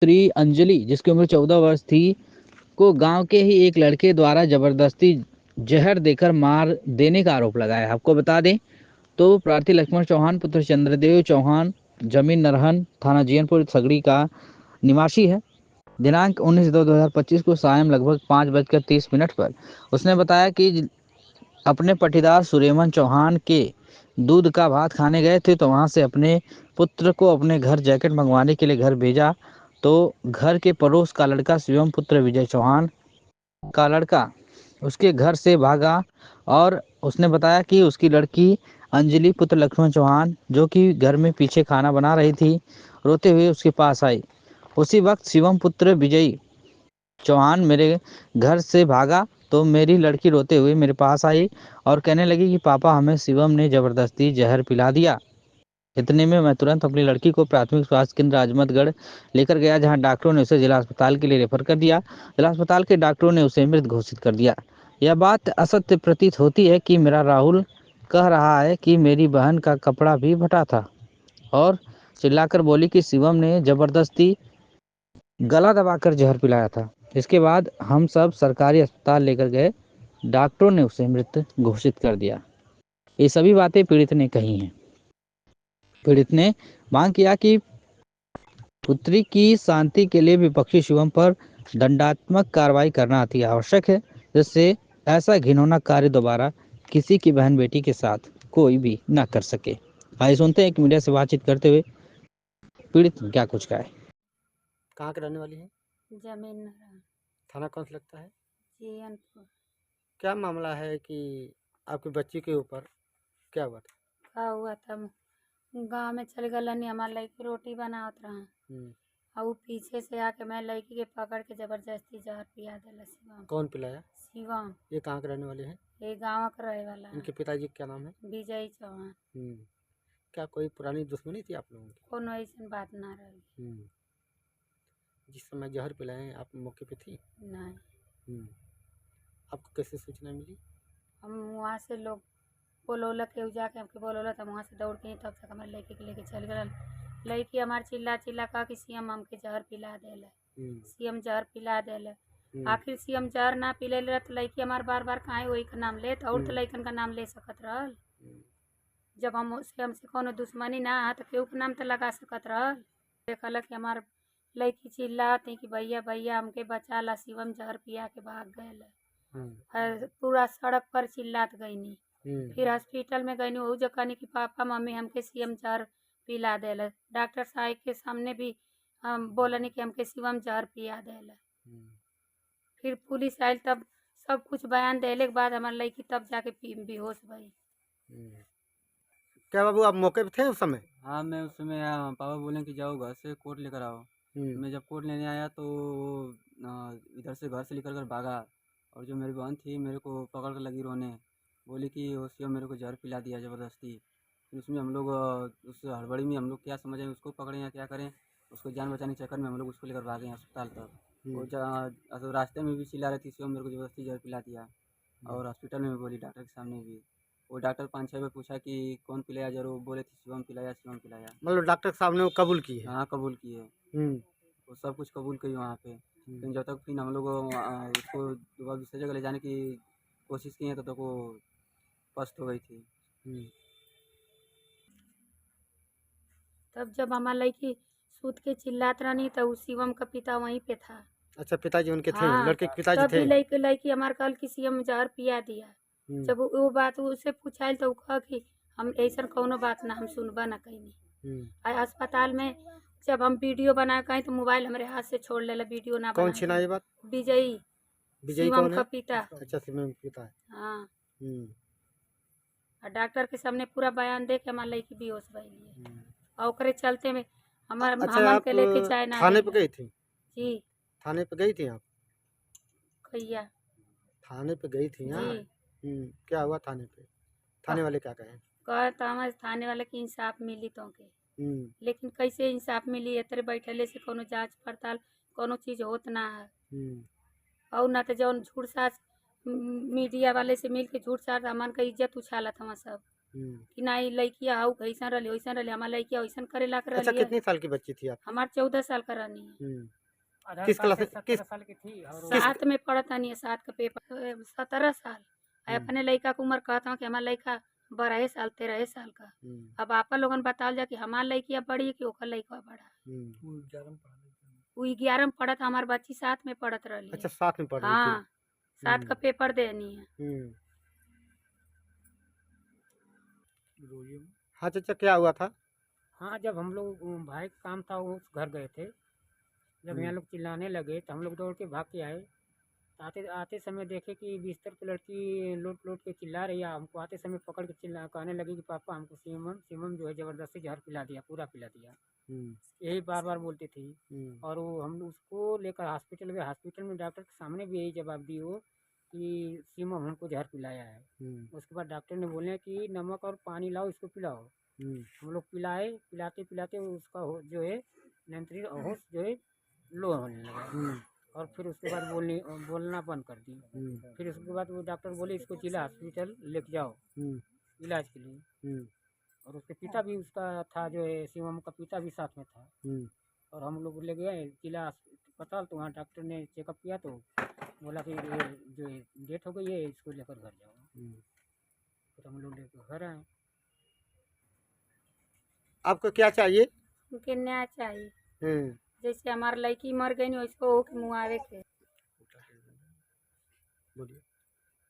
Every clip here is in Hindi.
पुत्री अंजलि, जिसकी उम्र 14 वर्ष थी, को गांव के ही एक लड़के द्वारा जबरदस्ती जहर देकर मार देने का आरोप लगाया है। आपको बता दें तो प्रार्थी लक्ष्मण चौहान पुत्र चंद्रदेव चौहान जमीन नरहन थाना जीयनपुर सगड़ी का निवासी है। दिनांक 19/2/2025 को सायं लगभग 5:30 पर उसने बताया कि अपने पटीदार सुरेमन चौहान के दूध का भात खाने गए थे, तो वहां से अपने पुत्र को अपने घर जैकेट मंगवाने के लिए घर भेजा, तो घर के पड़ोस का लड़का शिवम पुत्र विजय चौहान का लड़का उसके घर से भागा और उसने बताया कि उसकी लड़की अंजलि पुत्र लक्ष्मण चौहान, जो कि घर में पीछे खाना बना रही थी, रोते हुए उसके पास आई। उसी वक्त शिवम पुत्र विजय चौहान मेरे घर से भागा, तो मेरी लड़की रोते हुए मेरे पास आई और कहने लगी कि पापा, हमें शिवम ने जबरदस्ती जहर पिला दिया। इतने में मैं तुरंत अपनी लड़की को प्राथमिक स्वास्थ्य केंद्र आजमतगढ़ लेकर गया, जहां डॉक्टरों ने उसे जिला अस्पताल के लिए रेफर कर दिया। जिला अस्पताल के डॉक्टरों ने उसे मृत घोषित कर दिया। यह बात असत्य प्रतीत होती है कि मेरा राहुल कह रहा है कि मेरी बहन का कपड़ा भी फटा था और चिल्लाकर बोली कि शिवम ने जबरदस्ती गला दबाकर जहर पिलाया था। इसके बाद हम सब सरकारी अस्पताल लेकर गए, डॉक्टरों ने उसे मृत घोषित कर दिया। ये सभी बातें पीड़ित ने कही हैं। पीड़ित ने मांग किया कि पुत्री की शांति के लिए विपक्षी शिवम पर दंडात्मक कार्रवाई करना अति आवश्यक है, जिससे ऐसा घिनौना कार्य दोबारा किसी की बहन बेटी के साथ कोई भी न कर सके। आइए सुनते हैं कि मीडिया से बातचीत करते हुए पीड़ित ने क्या कुछ कहा है। कहाँ के रहने वाली है? जमीन नरहन थाना कौन सा लगता है? जीयनपुर। क्या मामला है कि आपकी बच्ची के ऊपर क्या हुआ था? का हुआ था, गाँव में चल गलनी, हमार लड़की रोटी बनावत रहा और वो पीछे से आके मैं लड़की के पकड़ के जबरदस्ती जहर पिया दिला। शिवम। कौन पिलाया? शिवम। ये कहाँ के रहने वाले हैं? ये गाँव का रहे वाला है। इनके पिताजी का क्या नाम है? विजय चौहान। क्या कोई पुरानी दुश्मनी थी आप लोगों की? कोनो ऐसी बात ना रही। जिस समय जहर पिलाए आप मौके पे थी? नहीं। आपको कैसे सूचना मिली? हम वहाँ से लोग बोलौला के जाके हमके बोलौला, तब वहाँ से दौड़ के ही तब तक हमारे लड़की के लेके चल गए। लड़की हमारे चिल्ला चिल्ला कहा कि सीएम हमके जहर पिला देला, सीएम जहर पिला देला। आखिर सीएम जहर ना पिले रहा तो लड़की हमारे बार बार काहे वही का नाम लेत, और तो लड़कन का नाम ले सकत रहल। जब हम उससे हमसे कोनो दुश्मनी ना है तो केहू के नाम तो लगा सकत रहल। देखल कि हमार लड़की चिल्लाते कि भैया भैया हमके बचा ला, शिवम जहर पिया के भाग गए। पूरा सड़क पर चिल्लात गईनी। फिर हॉस्पिटल में गईनी, वही जो कहनी कि पापा मम्मी हमके सीएम जहर पिला देला। डॉक्टर साहब के सामने भी हम बोलनी कि हमके शिवम जहर पिया देला। फिर पुलिस आयल, तब सब कुछ बयान देने के बाद हमारे लड़की तब जाके बेहोश भई। क्या बाबू आप मौके पे थे उस समय? हाँ, मैं उस समय आया। पापा बोले कि जाओ घर से कोर्ट लेकर आओ। मैं जब कोर्ट लेने आया तो इधर से घर से निकल कर भागा, और जो मेरी बहन थी मेरे को पकड़ कर लगी रोने, बोली कि वो शिवम मेरे को जहर पिला दिया ज़बरदस्ती। फिर उसमें हम लोग उस हड़बड़ी में हम लोग क्या समझें, उसको पकड़ें या क्या करें। उसको जान बचाने के चक्कर में हम लोग उसको लेकर भागे अस्पताल तक। वो रास्ते में भी चिल्ला रही थी शिवम मेरे को ज़बरदस्ती जहर पिला दिया, और हॉस्पिटल में भी बोली, डॉक्टर के सामने भी। वो डॉक्टर 5-6 बार पूछा कि कौन पिलाया, जरूर बोले थे शिवम पिलाया, शिवम पिलाया। मतलब डॉक्टर साहब ने वो कबूल की है? हाँ, कबूल किए। वो सब कुछ कबूल की वहाँ पे। लेकिन जब तक फिर हम लोग उसको दोबारा दूसरी जगह ले जाने की कोशिश की है, तब तक वो पस्त हो गई थी। तब जब हमार लड़की सूत के चिल्लात रहनी तो शिवम का पिता वहीं पे था। अच्छा, पिताजी उनके थे? हाँ, लड़के के पिताजी तब थे? भी लड़की हमार कल कि सीएम जहर पिया दिया। जब वो बात उससे पूछाइल तो कहा कि हम ऐसा कोनो बात ना हम सुनबा ना कहीं। अस्पताल में जब हम वीडियो बना कहीं तो मोबाइल हमारे हाथ से छोड़ लेला, वीडियो ना कौन छीना ये बात? विजयी। विजयी शिवम कौन का है? पिता। अच्छा, शिवम का पिता है। हाँ। और डॉक्टर के सामने पूरा बयान दे के हमारे लड़की बेहोश भइली है। और ओकरे चलते में हमार अच्छा, हमन आप के लेके चाय ना थाने पे देला। गई थी? जी। थाने पे गई थी आप? कहिया। थाने पे गई थी? हाँ। जी। क्या हुआ थाने पे? थाने वाले क्या कहे? कहा तो हमारे थाने वाले की इंसाफ मिली तो के, लेकिन कैसे इंसाफ मिली, इतने बैठले से कोनो जांच पड़ताल कोनो चीज होत ना है। और ना तो जौन झूठ साच मीडिया वाले से मिल के झूठ साच हमन का इज्जत उछालत हमार सब। कि नहीं लड़किया आऊ ऐसा रही वैसा रही हमार लड़किया वैसा करे ला कर अच्छा रही कितनी साल की बच्ची थी आप? हमार 14 साल का रानी है। किस क्लास में किस 7 में पढ़ता नहीं है 7 का पेपर 17 साल आ अपने लड़का के उम्र कहता हूँ कि हमार लड़का 12 साल 13 साल का। अब आपा लोगन बताओ जा कि हमार लड़किया बड़ी है कि ओकर लड़का बड़ा। वो 11 में पढ़त हमार बच्ची 7 में पढ़त रही। अच्छा 7 में पढ़ रही हाँ 7 का पेपर देनी है। थी। हाँ चाचा क्या हुआ था? हाँ, जब हम लोग भाई का काम था उस घर गए थे, जब यहाँ लोग चिल्लाने लगे तो हम लोग दौड़ के भाग के आए। आते आते समय देखे कि बिस्तर पे लड़की लोट लोट के चिल्ला रही है। हमको आते समय पकड़ के चिल्ला कहने लगी कि पापा हमको सीमम जो है ज़बरदस्ती जहर पिला दिया, पूरा पिला दिया। यही बार बार बोलती थी। और वो हम उसको लेकर हॉस्पिटल गए। हॉस्पिटल में डॉक्टर के सामने भी यही जवाब दी वो कि सीमम हमको जहर पिलाया है। उसके बाद डॉक्टर ने बोले कि नमक और पानी लाओ, इसको पिलाओ। हम लोग पिलाए, पिलाते पिलाते उसका जो है नियंत्रित होश जो है लो होने लगा। और फिर उसके बाद बोलना बंद कर दी। फिर उसके बाद वो डॉक्टर बोले इसको जिला हॉस्पिटल लेके जाओ इलाज के लिए। और उसके पिता भी उसका था, जो है शिवम का पिता भी साथ में था। और हम लोग ले गए जिला अस्पताल, तो वहाँ डॉक्टर ने चेकअप किया तो बोला कि ये जो है डेथ हो गई है, इसको लेकर घर जाओ। फिर हम लोग लेकर घर आए। आपको क्या चाहिए? उनके न्याय चाहिए। जैसे हमार लड़की मर गई नहीं वैसे हो के मुआवे के। बोलिए।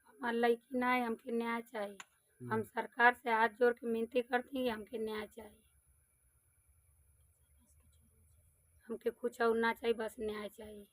हमार लड़की नहीं, हमके न्याय चाहिए। हम सरकार से हाथ जोड़ के विनती करती हैं कि हमके न्याय चाहिए। हमके कुछ और ना चाहिए, बस न्याय चाहिए।